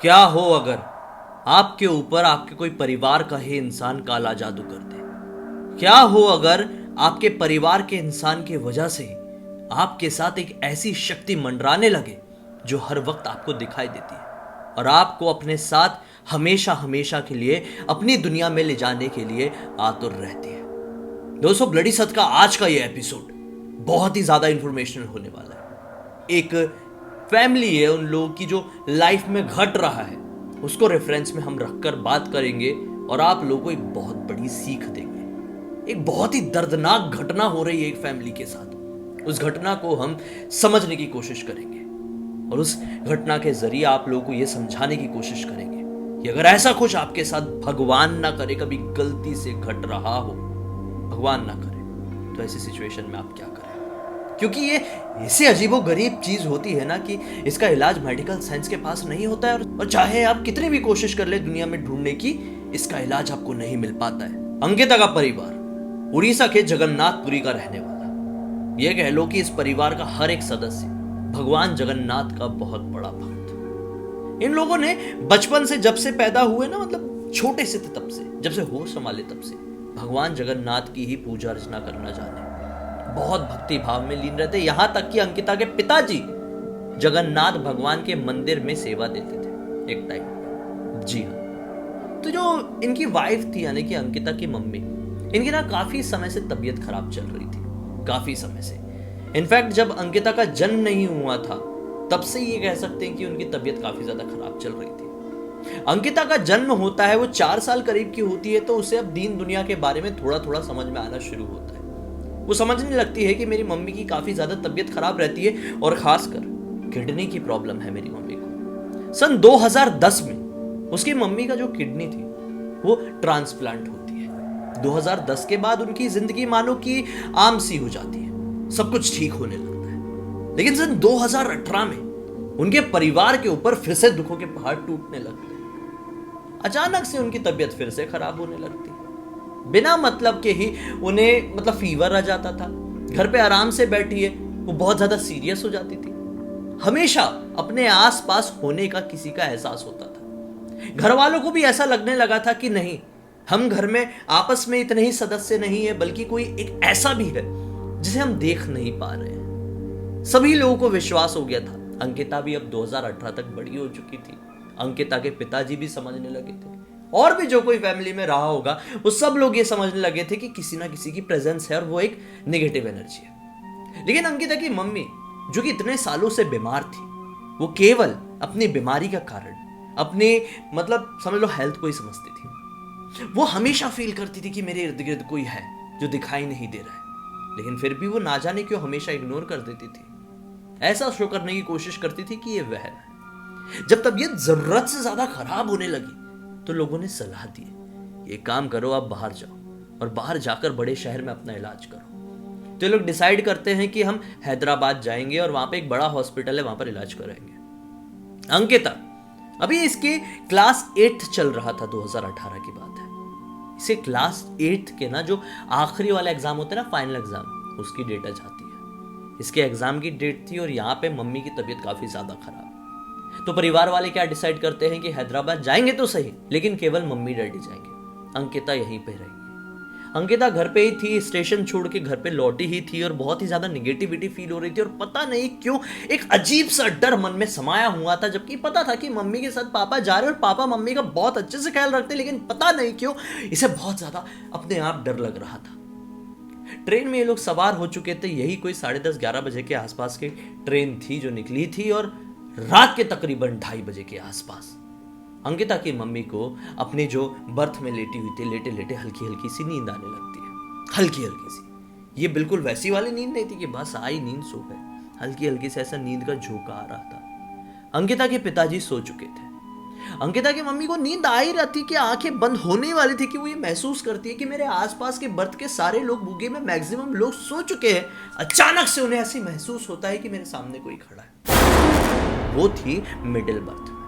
क्या हो अगर आपके ऊपर आपके कोई परिवार का ही इंसान काला जादू कर दे। क्या हो अगर आपके परिवार के इंसान की वजह से आपके साथ एक ऐसी शक्ति मंडराने लगे जो हर वक्त आपको दिखाई देती है और आपको अपने साथ हमेशा हमेशा के लिए अपनी दुनिया में ले जाने के लिए आतुर रहती है। दोस्तों, ब्लडी सत का आज का ये एपिसोड बहुत ही ज्यादा इंफॉर्मेशनल होने वाला है। एक फैमिली है उन लोगों की जो लाइफ में घट रहा है, उसको रेफरेंस में हम रखकर बात करेंगे और आप लोगों को एक बहुत बड़ी सीख देंगे। एक बहुत ही दर्दनाक घटना हो रही है एक फैमिली के साथ। उस घटना को हम समझने की कोशिश करेंगे और उस घटना के जरिए आप लोगों को यह समझाने की कोशिश करेंगे कि अगर ऐसा कुछ आपके साथ भगवान ना करे, कभी गलती से घट रहा हो, भगवान ना करे, तो ऐसी सिचुएशन में आप क्या करें। क्योंकि ये ऐसी अजीबो गरीब चीज होती है ना कि इसका इलाज मेडिकल साइंस के पास नहीं होता है और चाहे आप कितनी भी कोशिश कर ले दुनिया में ढूंढने की, इसका इलाज आपको नहीं मिल पाता है। अंकिता का परिवार उड़ीसा के जगन्नाथपुरी का रहने वाला। यह कह लो कि इस परिवार का हर एक सदस्य भगवान जगन्नाथ का बहुत बड़ा भक्त। इन लोगों ने बचपन से, जब से पैदा हुए ना, मतलब छोटे से थे तब से, जब से होश संभाले तब से भगवान जगन्नाथ की ही पूजा अर्चना करना जाने, बहुत भक्ति भाव में लीन रहते। यहां तक कि अंकिता के पिताजी जगन्नाथ भगवान के मंदिर में सेवा देते थे एक टाइम। जी हाँ। तो जो इनकी वाइफ थी यानी कि अंकिता की मम्मी, इनकी ना काफी समय से तबीयत खराब चल रही थी, काफी समय से। इनफैक्ट जब अंकिता का जन्म नहीं हुआ था तब से ये कह सकते हैं कि उनकी तबीयत काफी ज्यादा खराब चल रही थी। अंकिता का जन्म होता है, वो 4 साल करीब की होती है, तो उसे अब दीन दुनिया के बारे में थोड़ा थोड़ा समझ में आना शुरू होता है। वो समझने लगती है कि मेरी मम्मी की काफी ज्यादा तबीयत खराब रहती है और खासकर किडनी की प्रॉब्लम है मेरी मम्मी को। सन 2010 में उसकी मम्मी का जो किडनी थी वो ट्रांसप्लांट होती है। 2010 के बाद उनकी जिंदगी मानो कि आम सी हो जाती है, सब कुछ ठीक होने लगता है। लेकिन सन 2018 में उनके परिवार के ऊपर फिर से दुखों के पहाड़ टूटने लगते हैं। अचानक से उनकी तबीयत फिर से खराब होने लगती है। बिना मतलब के ही उन्हें मतलब फीवर आ जाता था, घर पे आराम से बैठी है वो बहुत ज्यादा सीरियस हो जाती थी। हमेशा अपने आसपास होने का किसी का एहसास होता था। घर वालों को भी ऐसा लगने लगा था कि नहीं, हम घर में आपस में इतने ही सदस्य नहीं है, बल्कि कोई एक ऐसा भी है जिसे हम देख नहीं पा रहे हैं। सभी लोगों को विश्वास हो गया था। अंकिता भी अब 2018 तक बड़ी हो चुकी थी। अंकिता के पिताजी भी समझने लगे थे और भी जो कोई फैमिली में रहा होगा वो सब लोग ये समझने लगे थे कि किसी ना किसी की प्रेजेंस है और वो एक नेगेटिव एनर्जी है। लेकिन अंकिता की मम्मी, जो कि इतने सालों से बीमार थी, वो केवल अपनी बीमारी का कारण अपने मतलब समझ लो हेल्थ को ही समझती थी। वो हमेशा फील करती थी कि मेरे इर्द गिर्द कोई है जो दिखाई नहीं दे रहा है, लेकिन फिर भी वो ना जाने क्यों हमेशा इग्नोर कर देती थी। ऐसा शो करने की कोशिश करती थी कि ये वहम है। जब तबीयत जरूरत से ज्यादा खराब होने लगी तो लोगों ने सलाह दी, ये काम करो, आप बाहर जाओ और बाहर जाकर बड़े शहर में अपना इलाज करो। तो लोग डिसाइड करते हैं कि हम हैदराबाद जाएंगे और वहां पे एक बड़ा हॉस्पिटल है, वहां पर इलाज कराएंगे। अंकिता अभी इसके क्लास 8 चल रहा था, 2018 की बात है। इसे क्लास 8 के ना जो आखिरी वाला एग्जाम होता है ना, फाइनल एग्जाम, उसकी डेट आ जाती है। इसके एग्जाम की डेट थी और यहाँ पे मम्मी की तबीयत काफी ज्यादा खराब। तो परिवार वाले क्या डिसाइड करते हैं कि हैदराबाद जाएंगे तो सही, लेकिन केवल मम्मी डैडी जाएंगे, अंकिता यहीं पे रहेगी। अंकिता घर पे ही थी, स्टेशन छोड़ के घर पे लौटी ही थी और बहुत ही ज्यादा निगेटिविटी फील हो रही थी और पता नहीं क्यों एक अजीब सा डर मन में समाया हुआ था। जबकि पता था कि मम्मी के साथ पापा जा रहे और पापा मम्मी का बहुत अच्छे से ख्याल रखते, लेकिन पता नहीं क्यों इसे बहुत ज्यादा अपने आप डर लग रहा था। ट्रेन में ये लोग सवार हो चुके थे, यही कोई 10:30-11 बजे के आसपास की ट्रेन थी जो निकली थी और रात के तकरीबन 2:30 बजे के आसपास अंकिता की मम्मी को अपने जो बर्थ में लेटी हुई थी, लेटे लेटे हल्की हल्की सी नींद आने लगती है। हल्की हल्की सी, ये बिल्कुल वैसी वाली नींद नहीं थी कि बस आई नींद सो गए। हल्की हल्की से ऐसा नींद का झोंका आ रहा था। अंकिता के पिताजी सो चुके थे। अंकिता की मम्मी को नींद आ ही रहती कि आंखें बंद होने वाली थी कि वो ये महसूस करती है कि मेरे आसपास के बर्थ के सारे लोग, बुगे में मैक्सिमम लोग सो चुके हैं। अचानक से उन्हें ऐसी महसूस होता है कि मेरे सामने कोई खड़ा है। वो थी मिडिल बर्थ में।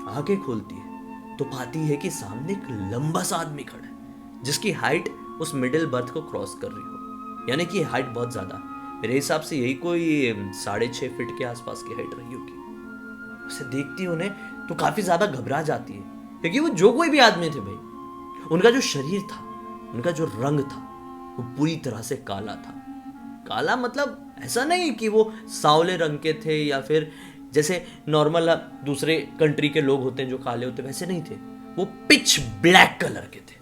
आंखें खोलती है तो पाती है कि सामने एक लंबा सा आदमी खड़ा है जिसकी हाइट उस मिडिल बर्थ को क्रॉस कर रही हो, यानी कि हाइट बहुत ज्यादा, मेरे हिसाब से यही कोई 6.5 फीट के आसपास की हाइट रही होगी। उसे देखती उन्हें तो काफी ज्यादा घबरा जाती है, क्योंकि वो जो कोई भी आदमी थे भाई, उनका जो शरीर था, उनका जो रंग था, वो पूरी तरह से काला था। काला मतलब ऐसा नहीं कि वो सांवले रंग के थे या फिर जैसे नॉर्मल दूसरे कंट्री के लोग होते हैं जो काले होते, वैसे नहीं थे। वो पिच ब्लैक कलर के थे।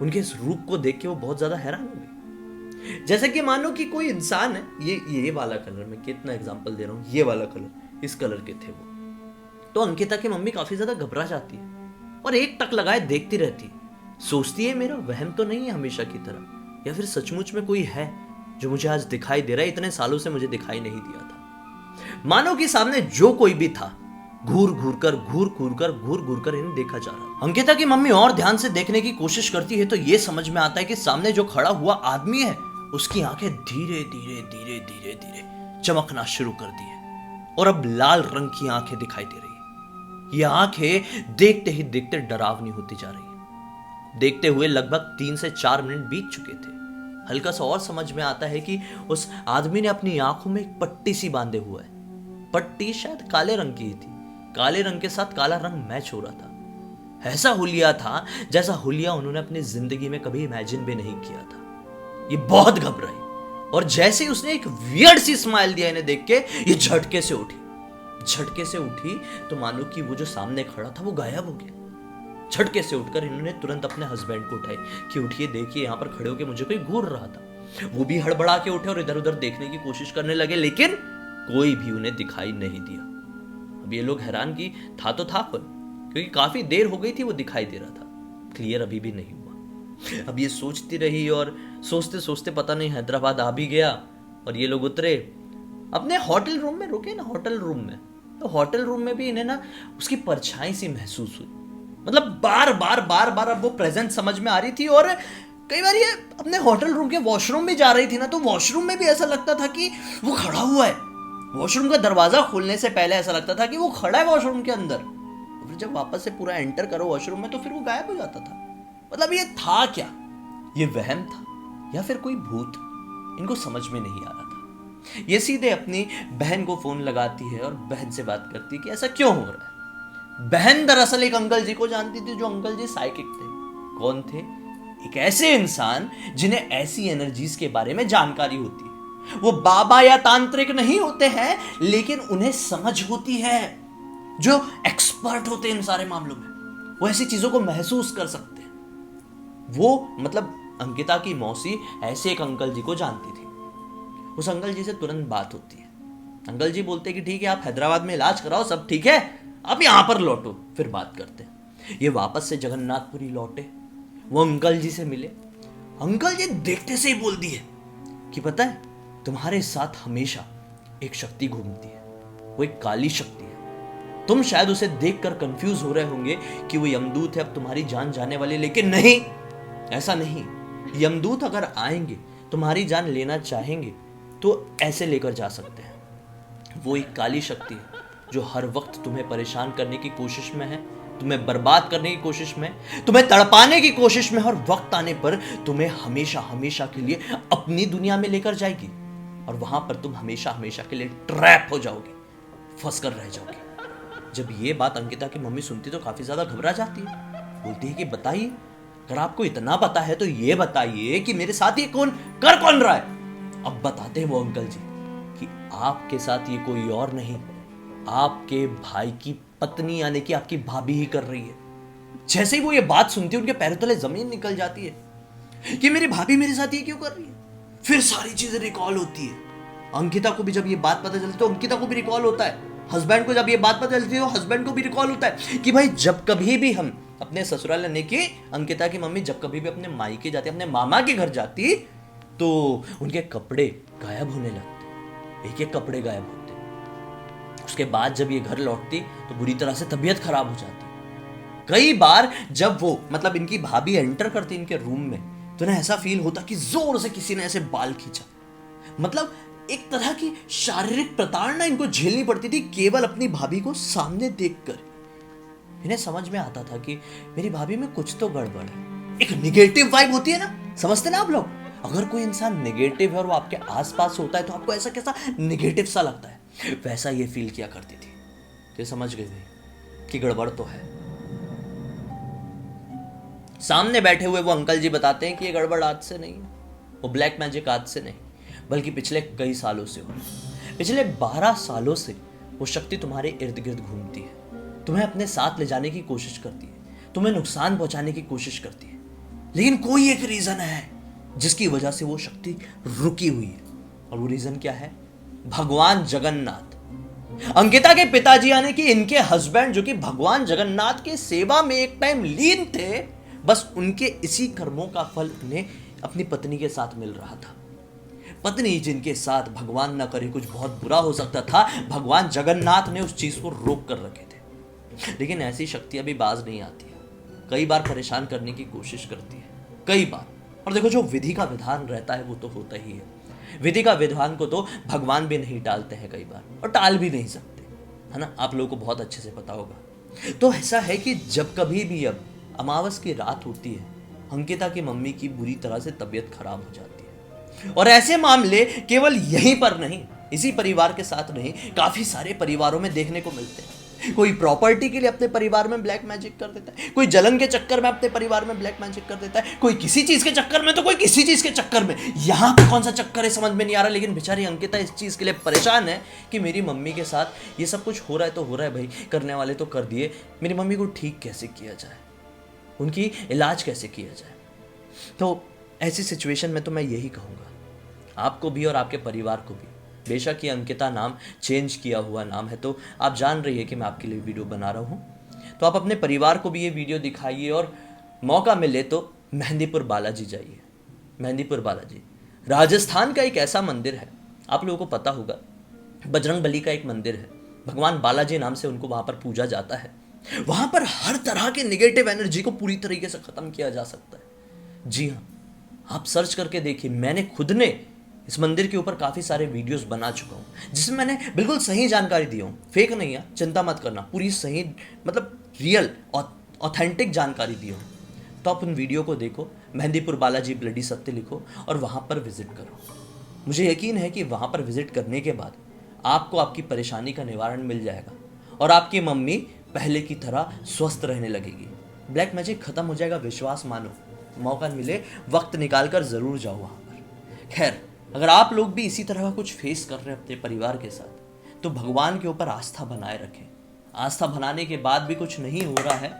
उनके इस रूप को देख के वो बहुत ज्यादा हैरान हो गई। जैसे कि मानो कि कोई इंसान है, ये वाला कलर, मैं कितना एग्जांपल दे रहा हूँ, ये वाला कलर, इस कलर के थे वो। तो अंकिता की मम्मी काफी ज्यादा घबरा जाती है और एक टक लगाए देखती रहती है। सोचती है मेरा वहम तो नहीं है हमेशा की तरह, या फिर सचमुच में कोई है जो मुझे आज दिखाई दे रहा है, इतने सालों से मुझे दिखाई नहीं दिया था। मानो कि सामने जो कोई भी था, घूर घूर कर इन्हें देखा जा रहा। अंकिता की मम्मी और ध्यान से देखने की कोशिश करती है तो ये समझ में आता है कि सामने जो खड़ा हुआ आदमी है, उसकी आंखें धीरे धीरे चमकना शुरू कर दी है और अब लाल रंग की आंखें दिखाई दे रही है। ये आंखें देखते ही देखते डरावनी होती जा रही है। देखते हुए लगभग 3 से 4 मिनट बीत चुके थे। हल्का सा और समझ में आता है कि उस आदमी ने अपनी आंखों में एक पट्टी सी बांधे हुआ है। पट्टी शायद काले रंग की ही थी। काले रंग के साथ काला रंग मैच हो रहा था। ऐसा हुलिया था जैसा हुलिया उन्होंने अपनी जिंदगी में कभी इमेजिन भी नहीं किया था। ये बहुत घबराई और जैसे ही उसने एक वियर्ड सी स्माइल दिया इन्हें देख के, ये झटके से उठी तो मानो कि वो जो सामने खड़ा था वो गायब हो गया। झटके से उठकर इन्होंने तुरंत अपने हस्बैंड को उठाई कि उठिए, देखिए यहाँ पर खड़े होकर मुझे कोई घूर रहा था। वो भी हड़बड़ा के उठे और इधर उधर देखने की कोशिश करने लगे, लेकिन कोई भी उन्हें दिखाई नहीं दिया। अब ये लोग हैरान कि था तो था कौन, क्योंकि काफी देर हो गई थी वो दिखाई दे रहा था, क्लियर अभी भी नहीं हुआ। अब ये सोचती रही और सोचते सोचते पता नहीं हैदराबाद आ भी गया और ये लोग उतरे अपने होटल रूम में, रुके ना होटल रूम में, तो होटल रूम में भी इन्हें ना उसकी परछाई सी महसूस हुई। मतलब बार बार अब वो प्रेजेंट समझ में आ रही थी और कई बार ये अपने होटल रूम के वॉशरूम भी जा रही थी ना, तो वॉशरूम में भी ऐसा लगता था कि वो खड़ा हुआ है। वॉशरूम का दरवाजा खोलने से पहले ऐसा लगता था कि वो खड़ा है वॉशरूम के अंदर, और फिर जब वापस से पूरा एंटर करो वॉशरूम में तो फिर वो गायब हो जाता था। मतलब ये था क्या, ये वहम था या फिर कोई भूत, इनको समझ में नहीं आ रहा था। ये सीधे अपनी बहन को फोन लगाती है और बहन से बात करती है कि ऐसा क्यों हो रहा है। बहन दरअसल एक अंकल जी को जानती थी, जो अंकल जी साइकिक थे। कौन थे? एक ऐसे इंसान जिन्हें ऐसी एनर्जीज के बारे में जानकारी होती है। वो बाबा या तांत्रिक नहीं होते हैं, लेकिन उन्हें समझ होती है। जो एक्सपर्ट होते हैं इन सारे मामलों में, वो ऐसी चीजों को महसूस कर सकते हैं। वो मतलब अंकिता की मौसी ऐसे एक अंकल जी को जानती थी। उस अंकल जी से तुरंत बात होती है। अंकल जी बोलते कि ठीक है, आप हैदराबाद में इलाज कराओ, सब ठीक है, आप यहां पर लौटो, फिर बात करते हैं। ये वापस से जगन्नाथपुरी लौटे, वो अंकल जी से मिले। अंकल जी देखते से ही बोल दिए कि पता है, तुम्हारे साथ हमेशा एक शक्ति घूमती है, वो एक काली शक्ति है। तुम शायद उसे देखकर कंफ्यूज हो रहे होंगे कि वो यमदूत है, अब तुम्हारी जान जाने वाली, लेकिन नहीं, ऐसा नहीं। यमदूत अगर आएंगे, तुम्हारी जान लेना चाहेंगे तो ऐसे लेकर जा सकते हैं। वो एक काली शक्ति है जो हर वक्त तुम्हें परेशान करने की कोशिश में है, तुम्हें बर्बाद करने की कोशिश में, तुम्हें तड़पाने की कोशिश में, और वक्त आने पर तुम्हें हमेशा हमेशा के लिए अपनी दुनिया में लेकर जाएगी और वहां पर तुम हमेशा हमेशा के लिए ट्रैप हो जाओगे, फंस कर रह जाओगे। जब ये बात अंकिता की मम्मी सुनती तो काफी ज्यादा घबरा जाती है। बोलती है कि बताइए, अगर आपको इतना पता है तो ये बताइए कि मेरे साथ ये कौन रहा है। अब बताते हैं वो अंकल जी कि आपके साथ ये कोई और नहीं, आपके भाई की पत्नी यानी कि आपकी भाभी ही कर रही है। जैसे ही वो ये बात सुनती है, उनके पैरों तले जमीन निकल जाती है कि मेरी भाभी मेरे साथ ये क्यों कर रही है। फिर सारी चीजें रिकॉल होती है। अंकिता को भी जब ये बात पता चलती है तो अंकिता को भी रिकॉल होता है। हस्बैंड को जब ये बात पता चलती है तो हस्बैंड को भी रिकॉल होता है कि भाई जब कभी भी हम अपने ससुराल यानी कि अंकिता की मम्मी जब कभी भी अपने मायके जाती, अपने मामा के घर जाती, तो उनके कपड़े गायब होने लगते, एक एक कपड़े गायब होते। उसके बाद जब ये घर लौटती तो बुरी तरह से तबीयत खराब हो जाती। कई बार जब वो मतलब इनकी भाभी एंटर करती इनके रूम में, तो ना ऐसा फील होता कि जोर से किसी ने ऐसे बाल खींचा। मतलब एक तरह की शारीरिक प्रताड़ना इनको झेलनी पड़ती थी केवल अपनी भाभी को सामने देखकर। इन्हें समझ में आता था कि मेरी भाभी में कुछ तो गड़बड़ है। एक निगेटिव वाइब होती है ना, समझते ना आप लोग। अगर कोई इंसान नेगेटिव है और वो आपके आसपास होता है तो आपको ऐसा कैसा नेगेटिव सा लगता है, वैसा ये फील किया करती थी। तो समझ गई भाई, कि गड़बड़ तो है। सामने बैठे हुए वो अंकल जी बताते हैं कि ये गड़बड़ आज से नहीं है, वो ब्लैक मैजिक आज से नहीं, बल्कि पिछले कई सालों से हो रहा है। पिछले 12 सालों से वो शक्ति तुम्हारे इर्द गिर्द घूमती है, तुम्हें अपने साथ ले जाने की कोशिश करती है, तुम्हें नुकसान पहुंचाने की कोशिश करती है, लेकिन कोई एक रीजन है जिसकी वजह से वो शक्ति रुकी हुई है। और वो रीजन क्या है? भगवान जगन्नाथ। अंकिता के पिताजी यानी कि इनके हस्बैंड, जो कि भगवान जगन्नाथ के सेवा में एक टाइम लीन थे, बस उनके इसी कर्मों का फल उन्हें अपनी पत्नी के साथ मिल रहा था। पत्नी जिनके साथ भगवान न करे कुछ बहुत बुरा हो सकता था, भगवान जगन्नाथ ने उस चीज को रोक कर रखे थे। लेकिन ऐसी शक्ति अभी बाज नहीं आती है, कई बार परेशान करने की कोशिश करती है, कई बार। और देखो, जो विधि का विधान रहता है वो तो होता ही है। विधि का विधान को तो भगवान भी नहीं टालते हैं कई बार, और टाल भी नहीं सकते, है ना? आप लोगों को बहुत अच्छे से पता होगा। तो ऐसा है कि जब कभी भी अब अमावस की रात होती है, अंकिता की मम्मी की बुरी तरह से तबीयत खराब हो जाती है। और ऐसे मामले केवल यहीं पर नहीं, इसी परिवार के साथ नहीं, काफी सारे परिवारों में देखने को मिलते हैं। कोई प्रॉपर्टी के लिए अपने परिवार में ब्लैक मैजिक कर देता है, कोई जलन के चक्कर में अपने परिवार में ब्लैक मैजिक कर देता है, कोई किसी चीज के चक्कर में तो कोई किसी चीज के चक्कर में। यहां पे कौन सा चक्कर है समझ में नहीं आ रहा, लेकिन बेचारी अंकिता इस चीज के लिए परेशान है कि मेरी मम्मी के साथ ये सब कुछ हो रहा है तो हो रहा है भाई, करने वाले तो कर दिए, मेरी मम्मी को ठीक कैसे किया जाए, उनकी इलाज कैसे किया जाए। तो ऐसी सिचुएशन में तो मैं यही कहूँगा आपको भी और आपके परिवार को भी, बेशक ये अंकिता नाम चेंज किया हुआ नाम है, तो आप जान रही है कि मैं आपके लिए वीडियो बना रहा हूँ, तो आप अपने परिवार को भी ये वीडियो दिखाइए, और मौका मिले तो मेहंदीपुर बालाजी जाइए। मेहंदीपुर बालाजी राजस्थान का एक ऐसा मंदिर है, आप लोगों को पता होगा, बजरंगबली का एक मंदिर है, भगवान बालाजी नाम से उनको वहाँ पर पूजा जाता है। वहाँ पर हर तरह के निगेटिव एनर्जी को पूरी तरीके से ख़त्म किया जा सकता है। जी हाँ, आप सर्च करके देखिए, मैंने खुद ने इस मंदिर के ऊपर काफ़ी सारे वीडियोस बना चुका हूँ, जिसमें मैंने बिल्कुल सही जानकारी दी हूँ, फेक नहीं है, चिंता मत करना, पूरी सही मतलब रियल ऑथेंटिक जानकारी दी हूँ। तो आप उन वीडियो को देखो, मेहंदीपुर बालाजी ब्लडी सत्य लिखो और वहाँ पर विजिट करो। मुझे यकीन है कि वहाँ पर विजिट करने के बाद आपको आपकी परेशानी का निवारण मिल जाएगा और आपकी मम्मी पहले की तरह स्वस्थ रहने लगेगी। ब्लैक मैजिक खत्म हो जाएगा, विश्वास मानो। मौका मिले वक्त निकाल कर ज़रूर जाओ वहाँ पर। खैर, अगर आप लोग भी इसी तरह का कुछ फेस कर रहे हैं अपने परिवार के साथ, तो भगवान के ऊपर आस्था बनाए रखें। आस्था बनाने के बाद भी कुछ नहीं हो रहा है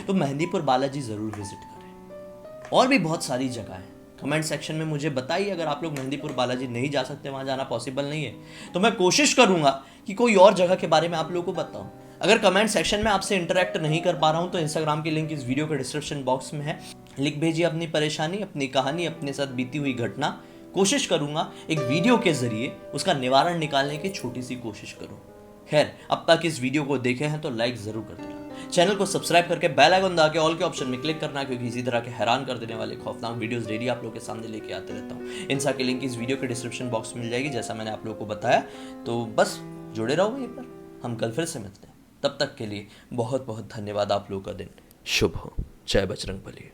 तो मेहंदीपुर बालाजी ज़रूर विजिट करें। और भी बहुत सारी जगह है, कमेंट सेक्शन में मुझे बताइए। अगर आप लोग मेहंदीपुर बालाजी नहीं जा सकते, वहाँ जाना पॉसिबल नहीं है, तो मैं कोशिश करूँगा कि कोई और जगह के बारे में आप लोगों को बताऊँ। अगर कमेंट सेक्शन में आपसे इंटरेक्ट नहीं कर पा रहा हूँ तो इंस्टाग्राम की लिंक इस वीडियो के डिस्क्रिप्शन बॉक्स में है, लिख भेजिए अपनी परेशानी, अपनी कहानी, अपने साथ बीती हुई घटना। कोशिश करूंगा एक वीडियो के जरिए उसका निवारण निकालने की छोटी सी कोशिश करूं। खैर, अब तक इस वीडियो को देखे हैं तो लाइक जरूर कर देना, चैनल को सब्सक्राइब करके बेल आइकन दबा के ऑल के ऑप्शन में क्लिक करना, क्योंकि इसी तरह के हैरान कर देने वाले खौफनाक वीडियोस डेली आप लोगों के सामने लेके आते रहता हूँ। इंस्टा की लिंक इस वीडियो के डिस्क्रिप्शन बॉक्स में मिल जाएगी, जैसा मैंने आप लोगों को बताया। तो बस जुड़े रहो यहीं पर, हम कल फिर से मिलते हैं। तब तक के लिए बहुत बहुत धन्यवाद। आप लोगों का दिन शुभ हो। जय बजरंगबली।